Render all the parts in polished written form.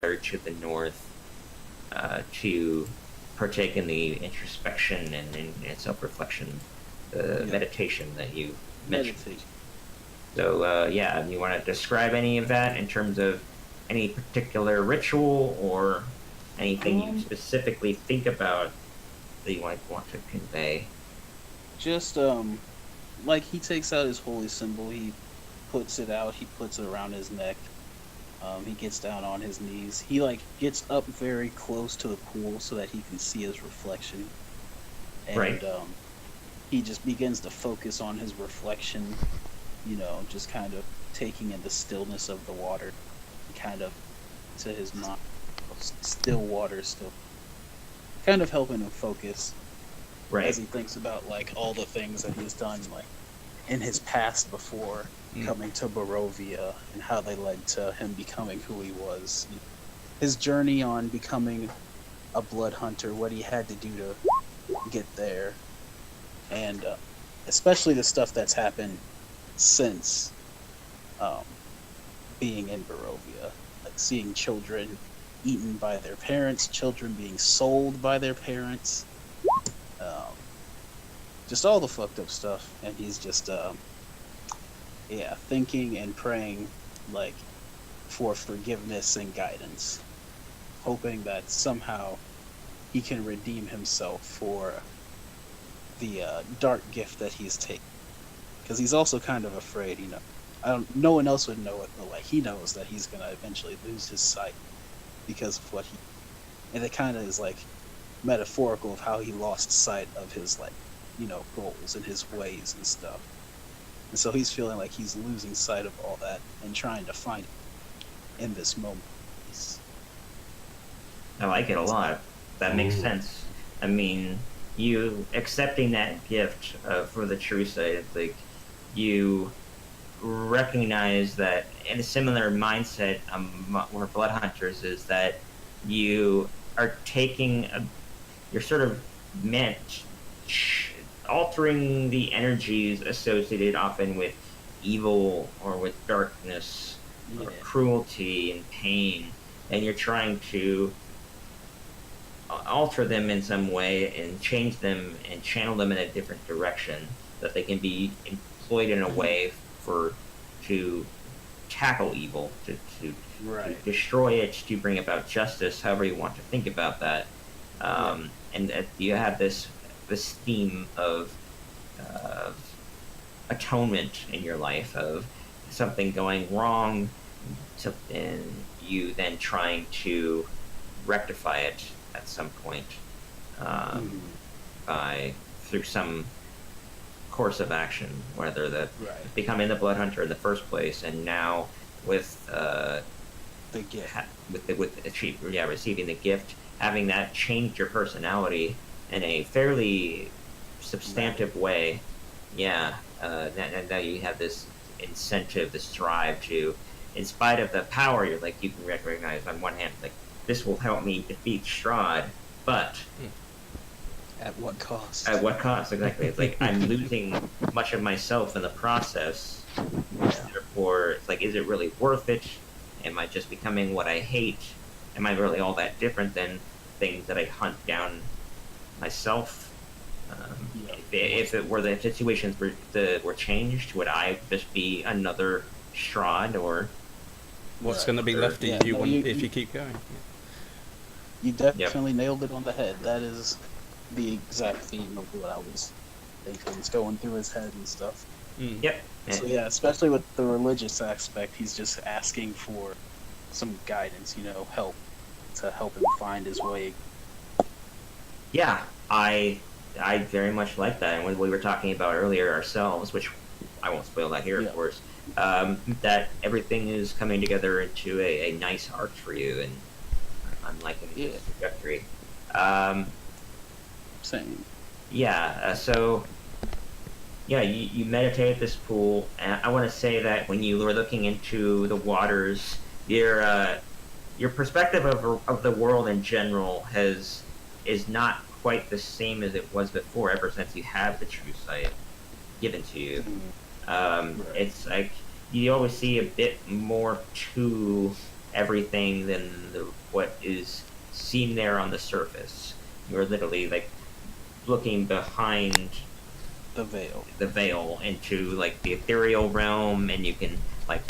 to the north to partake in the introspection and self-reflection, the meditation that you mentioned. Meditation. So, yeah, you want to describe any of that in terms of any particular ritual or anything you Um, specifically think about that you might want to convey? just like he takes out his holy symbol, he puts it out, he puts it around his neck. He gets down on his knees. He like gets up very close to the pool so that he can see his reflection, Right. and he just begins to focus on his reflection. Just kind of taking in the stillness of the water, kind of to his mind. Still water, still kind of helping him focus as Right. he thinks about like all the things that he's done, like in his past before coming to Barovia, and how they led to him becoming who he was. His journey on becoming a blood hunter, what he had to do to get there, and especially the stuff that's happened since um, being in Barovia, like seeing children eaten by their parents, children being sold by their parents, um, just all the fucked up stuff. And he's just, yeah, thinking and praying like for forgiveness and guidance, hoping that somehow he can redeem himself for the dark gift that he's taken. Because he's also kind of afraid, I don't. No one else would know it, but like he knows that he's gonna eventually lose his sight because of what he. And it kind of is like metaphorical of how he lost sight of his like, goals and his ways and stuff. And so he's feeling like he's losing sight of all that and trying to find it in this moment. I like it a lot. That makes sense. I mean, you accepting that gift for the true sight, it's like you recognize that in a similar mindset, we're blood hunters, is that you are you're sort of meant altering the energies associated often with evil or with darkness or Yeah. cruelty and pain, and you're trying to alter them in some way and change them and channel them in a different direction that they can be employed in a way for to tackle evil, to Right. destroy it, to bring about justice, however you want to think about that. Yeah. And you have this theme of atonement in your life, of something going wrong, and you then trying to rectify it at some point, um, Mhm. by through some course of action, whether that Right. becoming the blood hunter in the first place, and now with The gift. receiving the gift, having that change your personality in a fairly Right. substantive way. Yeah, now you have this incentive, this drive to, in spite of the power, you can recognize on one hand, like, this will help me defeat Strahd, but At what cost? at what cost? Exactly. It's like I'm losing much of myself in the process. Yeah. Therefore, it's like, is it really worth it? Am I just becoming what I hate? Am I really all that different than things that I hunt down myself? Yeah. If it were the situations were changed, would I just be another Strahd or What's Right. going to be other? left Yeah. of you No, when, you, if you you keep going? you Yep. definitely nailed it on the head. That is the exact theme of what I was thinking. It's going through his head and stuff. Mm. Yep. So yeah, especially with the religious aspect, he's just asking for some guidance, help to help him find his way. Yeah, I very much like that. And when we were talking about earlier ourselves, which I won't spoil that here, of Yeah. course, that everything is coming together into a nice arc for you, and I'm liking Yeah. this trajectory. Um, Same. yeah, so yeah, you meditate at this pool, and I want to say that when you were looking into the waters, your uh, your perspective of the world in general has is not quite the same as it was before. Ever since you have the true sight given to you, Mhm. Right. it's like you always see a bit more to. everything than what is seen there on the surface. You're literally like looking behind The veil. the veil into like the ethereal realm, and you can like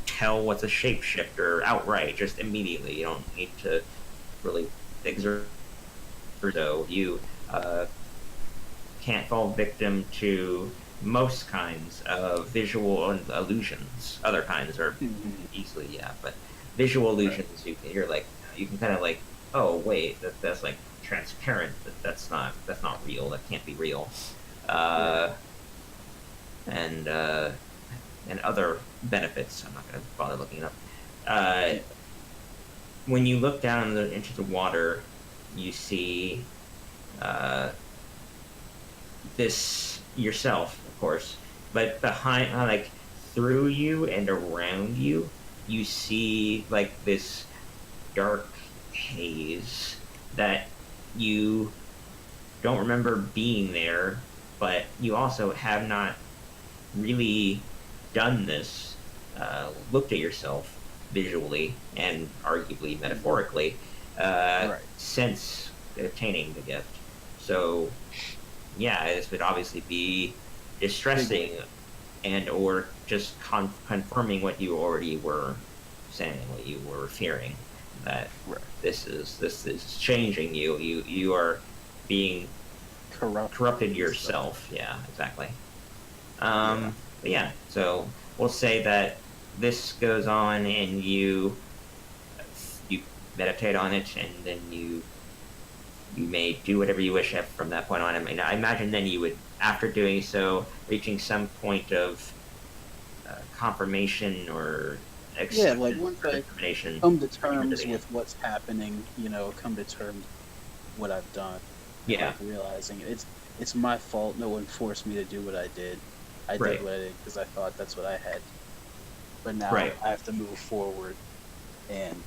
tell what's a shapeshifter outright just immediately. You don't need to really exert. So you can't fall victim to most kinds of visual illusions. Other kinds are easily, yeah, but visual illusions, you're like, you can kind of like, oh wait, that's like transparent. That's not real. That can't be real. And other benefits. I'm not going to bother looking it up. When you look down into the water, you see this yourself, of course, but behind, like through you and around you, you see like this dark haze that you don't remember being there, but you also have not really done this, looked at yourself visually and arguably metaphorically since obtaining the gift. So, yeah, this would obviously be distressing and or just confirming what you already were saying, what you were fearing, that this is changing you. You are being corrupted yourself. Yeah, exactly. But yeah, so we'll say that this goes on, and you meditate on it, and then you may do whatever you wish from that point on. I mean, I imagine then you would, after doing so, reaching some point of confirmation or like once I information, come to terms with what's happening, come to terms with what I've done. Yeah, like realizing it's my fault. No one forced me to do what I did. I did what I did because I thought that's what I had. But now I have to move forward and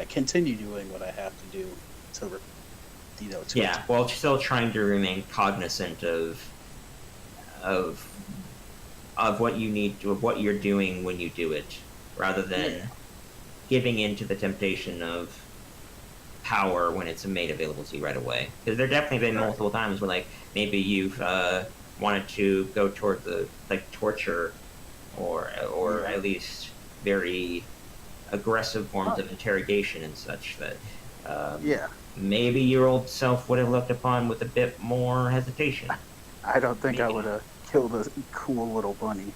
continue doing what I have to do to while still trying to remain cognizant of what you need to, of what you're doing when you do it, rather than giving in to the temptation of power when it's made available to you right away. Because there definitely been multiple times where like maybe you've wanted to go toward the like torture or at least very aggressive forms of interrogation and such that maybe your old self would have looked upon with a bit more hesitation. I don't think I would have killed a cool little bunny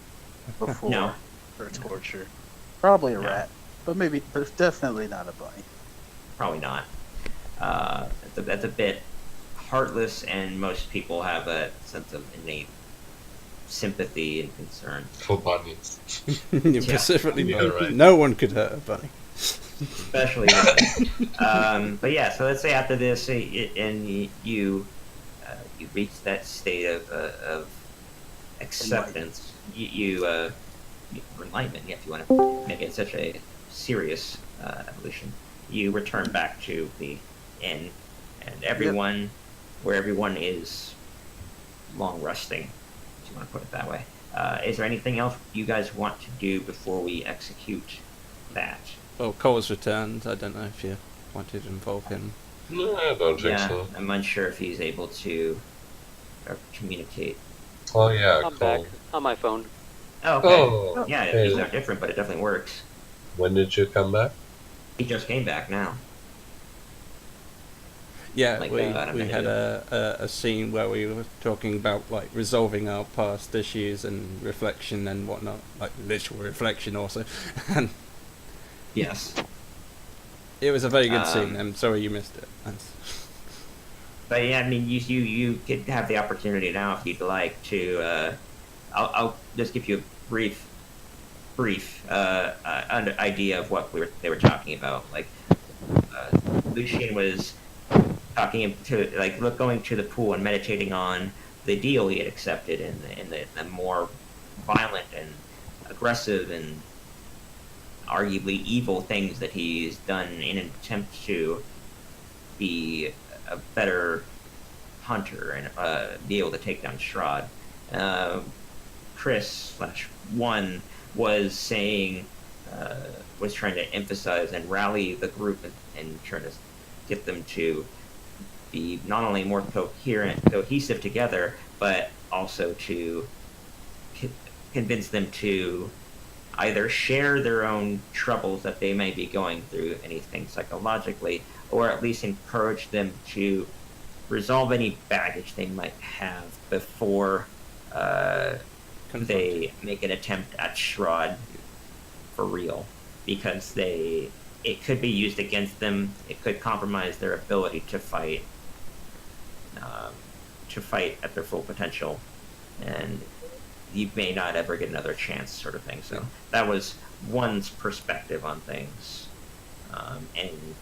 before for torture. Probably a rat, but definitely not a bunny. Probably not. That's a bit heartless, and most people have a sense of innate sympathy and concern. For bunnies. Specifically, no one could hurt a bunny. Especially but yeah, so let's say after this, and you reach that state of acceptance, you enlightenment, if you want to make it such a serious evolution, you return back to the inn, and everyone, where everyone is long resting, if you want to put it that way. Is there anything else you guys want to do before we execute that? Well, Cole's returned. I don't know if you wanted to involve him. No, I don't think so. I'm unsure if he's able to communicate. Oh yeah, I'm Cole. back on my phone. Oh, okay. Oh, yeah, these are different, but it definitely works. When did you come back? He just came back now. Yeah, Like we minute had ago. a scene where we were talking about like resolving our past issues and reflection and whatnot, like literal reflection also. And Yes. it was a very good scene. I'm sorry you missed it. But yeah, I mean, you could have the opportunity now if you'd like to. I'll just give you a brief idea of what they were talking about. Like Lucian was talking to going to the pool and meditating on the deal he had accepted and the more violent and aggressive and arguably evil things that he's done in an attempt to be a better hunter and be able to take down Strahd. Chris /1 was saying was trying to emphasize and rally the group and trying to get them to be not only more cohesive together, but also to convince them to either share their own troubles that they may be going through, anything psychologically, or at least encourage them to resolve any baggage they might have before they make an attempt at Shrod for real, because it could be used against them. It could compromise their ability to fight at their full potential, and you may not ever get another chance, sort of thing. So that was one's perspective on things, and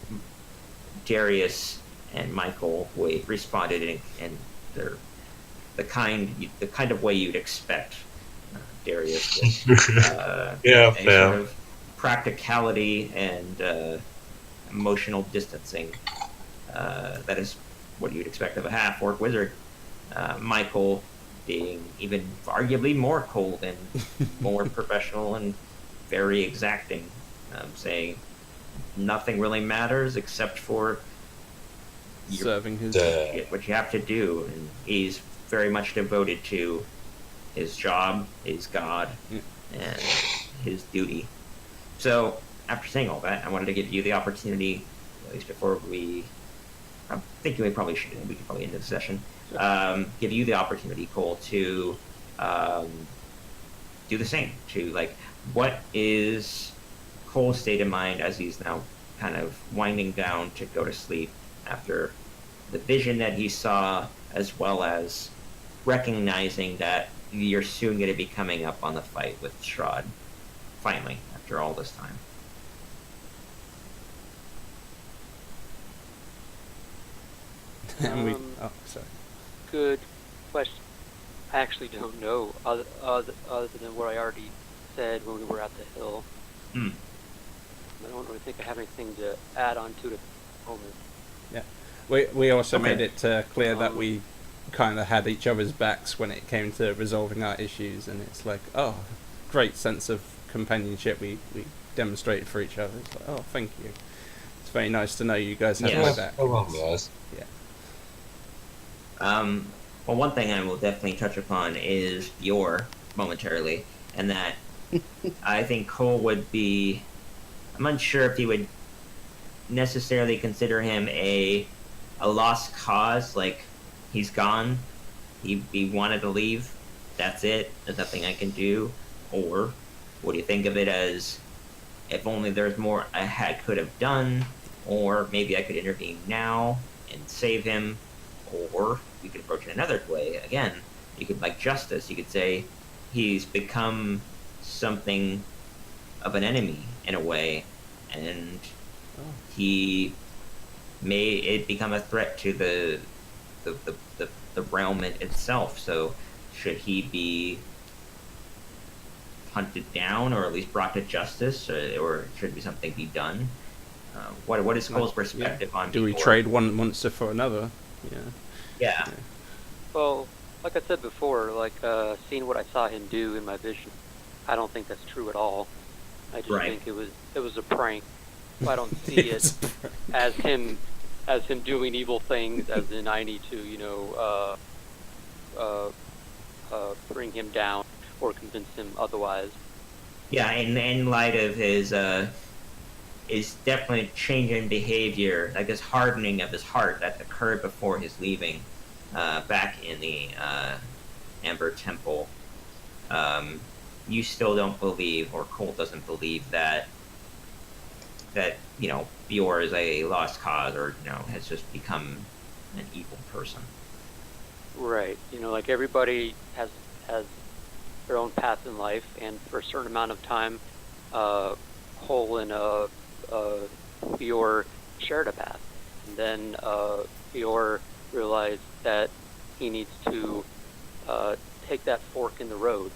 Darius and Michael responded in the kind of way you'd expect. Darius with Yeah, a fair. sort of practicality and emotional distancing. That is what you'd expect of a half-orc wizard. Michael being even arguably more cold and more professional and very exacting, saying nothing really matters except for serving his. what you have to do, and he's very much devoted to his job, his god, and his duty. So, after saying all that, I wanted to give you the opportunity, at least before I'm thinking we could probably end the session. Give you the opportunity, Cole, to do the same. To, like, what is Cole's state of mind as he's now kind of winding down to go to sleep after the vision that he saw, as well as recognizing that you're soon going to be coming up on the fight with Shrod, finally, after all this time. Sorry. Good question. I actually don't know, other than what I already said when we were at the hill. Hmm. I don't really think I have anything to add on to it at the moment. Yeah. We also Okay. made it clear that we kind of had each other's backs when it came to resolving our issues, and it's like, oh, great sense of companionship we demonstrated for each other. It's like, oh, thank you. It's very nice to know you guys have Yes. my Yeah, back. so long, guys. Well, one thing I will definitely touch upon is Yor momentarily, and that I think Cole would be. I'm unsure if he would necessarily consider him a lost cause, like he's gone, he wanted to leave, that's it, there's nothing I can do, or would you think of it as, if only there's more I could have done, or maybe I could intervene now and save him, or you could approach it another way. Again, you could, like justice, you could say he's become something of an enemy in a way, and he may it become a threat to the realm itself. So should he be hunted down, or at least brought to justice, or should be something be done? What is Cole's perspective on? Do we before? trade one monster for another? Yeah. Yeah. Well, like I said before, seeing what I saw him do in my vision, I don't think that's true at all. I just Right. think it was a prank. I don't see it as him doing evil things, as in I need to bring him down or convince him otherwise. Yeah, in light of his definitely change in behavior, like this hardening of his heart that occurred before his leaving, back in the Amber Temple, you still don't believe, or Cole doesn't believe that Bjor is a lost cause, or has just become an evil person. Right. Everybody has their own path in life, and for a certain amount of time, Cole and Bjor shared a path. And then Bjor realized that he needs to take that fork in the road.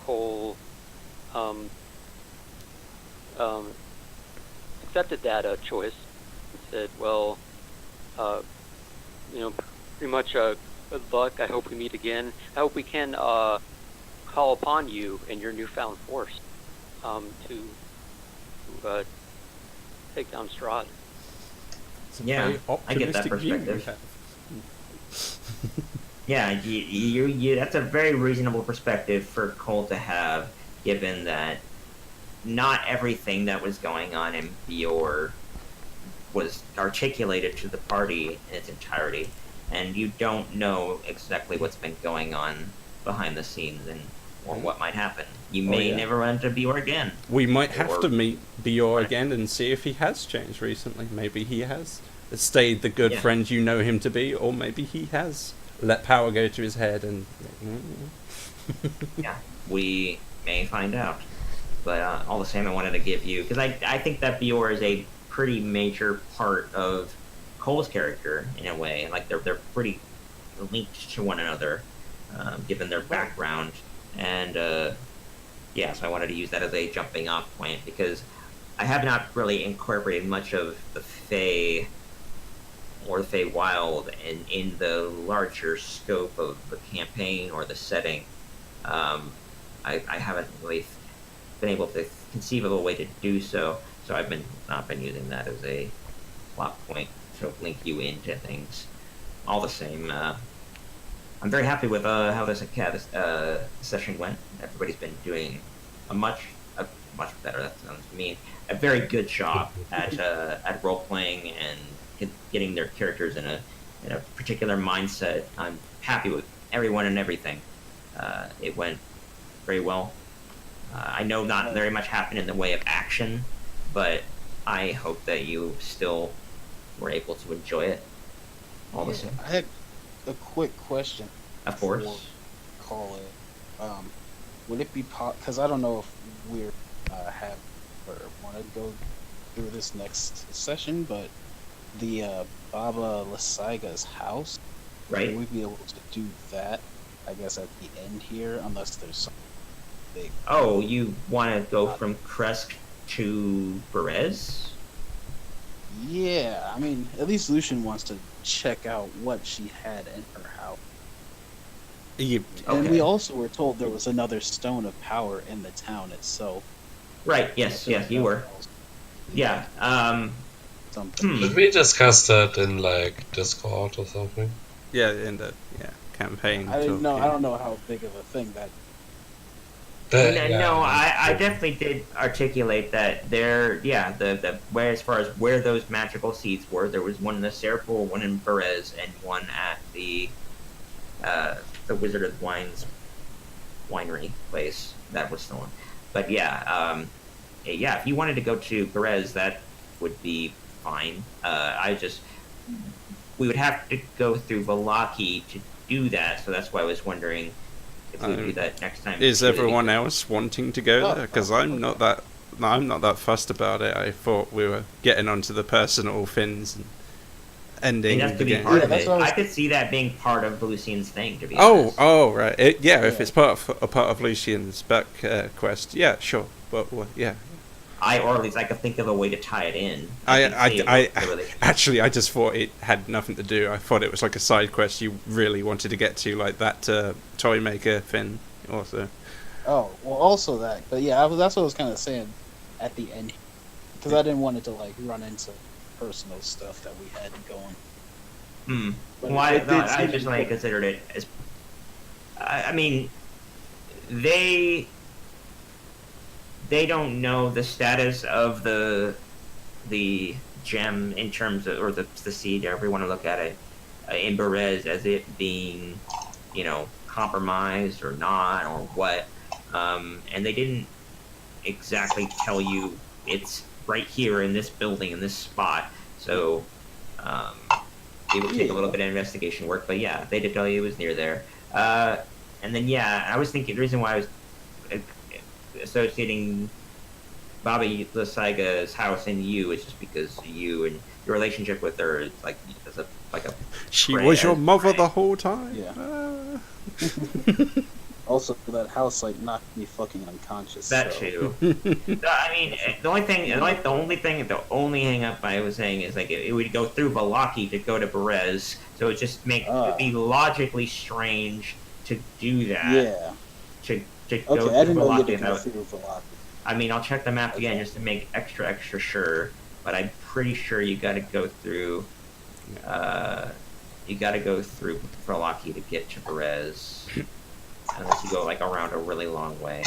Cole accepted that choice and said, well, pretty much good luck. I hope we meet again. I hope we can call upon you and your newfound force. to take down Strahd. It's a Yeah, very I get that optimistic view you perspective. have. Yeah, that's a very reasonable perspective for Cole to have, given that not everything that was going on in Bior was articulated to the party in its entirety, and you don't know exactly what's been going on behind the scenes and or what might happen. You may yeah. never run into Bior again. We might have Or- to meet Bior again and see if he has changed recently. Maybe he has stayed the good Yeah. friend you know him to be, or maybe he has let power go to his head and. Yeah, we may find out. But all the same, I wanted to give you because I think that Bior is a pretty major part of Cole's character in a way. Like they're pretty linked to one another, given their background, and yeah. So I wanted to use that as a jumping off point because I have not really incorporated much of the Fae or the Feywild in the larger scope of the campaign or the setting. I haven't really been able to conceive of a way to do so, so I've not been using that as a plot point to link you into things. All the same, I'm very happy with how this session went. Everybody's been doing a much better. That sounds mean. A very good job at role playing and getting their characters in a particular mindset. I'm happy with everyone and everything. It went very well. I know not very much happened in the way of action, but I hope that you still were able to enjoy it. All the same, I had a quick question. of course. For call it. Would it be because I don't know if we're have or want to go through this next session, but the Baba Lysaiga's house, Right. would we be able to do that? I guess at the end here, unless there's something big. Oh, you want to go from Kresk to Perez? Yeah, I mean, at least Lucian wants to check out what she had in her house. You, And Okay. we also were told there was another stone of power in the town itself. Right. Yes. Yes. You were. Yeah. Something. Did we discuss that in like Discord or something? yeah, in the campaign. I didn't know. talk, I don't know how big of a thing that. No, I definitely did articulate that there. Yeah, the where as far as where those magical seeds were, there was one in the Serapul, one in Perez, and one at the Wizard of the Wines winery place that was stolen. But yeah, yeah, if you wanted to go to Perez, that would be fine. We would have to go through Valaki to do that, so that's why I was wondering if we would do that next time. Is too. everyone else wanting to go there? Because I'm not that fussed about it. I thought we were getting onto the personal things and ending It has to the be game. part of that's it. what I was- I could see that being part of Lucian's thing, to be honest. Oh, right. If Yeah. it's part of Lucian's back quest, yeah, sure. But yeah, Or at least I could think of a way to tie it in. Actually, I just thought it had nothing to do. I thought it was like a side quest you really wanted to get to, like that toy maker thing. Also, Oh, well, also that. But yeah, that's what I was kind of saying at the end, because I didn't want it to like run into personal stuff that we had going. But Why? it did No, I seem just like important. considered it as. I mean, they don't know the status of the gem in terms of, or the seed, however you want to look at it, in Berez as it being, compromised or not or what, and they didn't exactly tell you it's right here in this building in this spot. So it would take a little bit of investigation work, but yeah, they did tell you it was near there. And then I was thinking the reason why I was associating Bobby Lysaiga's house and you is just because you and your relationship with her is like a she Prey was your as mother prey. the whole time. Yeah. Also, that house like knocked me fucking unconscious. that so. too. I mean, the only hang up I was saying is like it would go through Valaki to go to Berez, so it just it'd be logically strange to do that. Yeah. To Okay, go I didn't through know you had Valaki to go without. through Velocity. I mean, I'll check the map again just to make extra sure, but I'm pretty sure you got to go through. You got to go through Verlaki to get to Perez, unless you go like around a really long way.